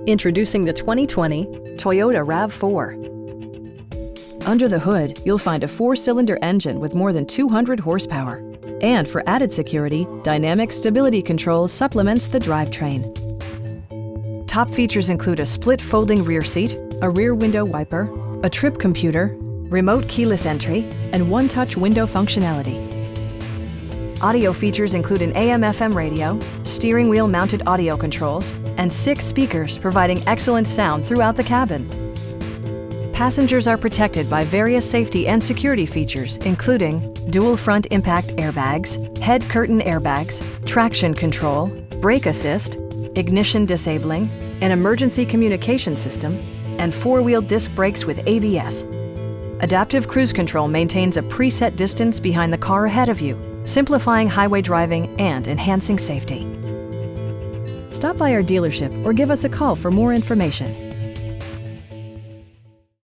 Introducing the 2020 Toyota RAV4. Under the hood, you'll find a 4-cylinder engine with more than 200 horsepower. And for added security, dynamic stability control supplements the drivetrain. Top features include a split folding rear seat, a rear window wiper, a trip computer, remote keyless entry, and one-touch window functionality. Audio features include an AM/FM radio, steering wheel mounted audio controls, and 6 speakers providing excellent sound throughout the cabin. Passengers are protected by various safety and security features, including dual front impact airbags, head curtain airbags, traction control, brake assist, ignition disabling, an emergency communication system, and 4-wheel disc brakes with ABS. Adaptive Cruise Control maintains a preset distance behind the car ahead of you, simplifying highway driving and enhancing safety. Stop by our dealership or give us a call for more information.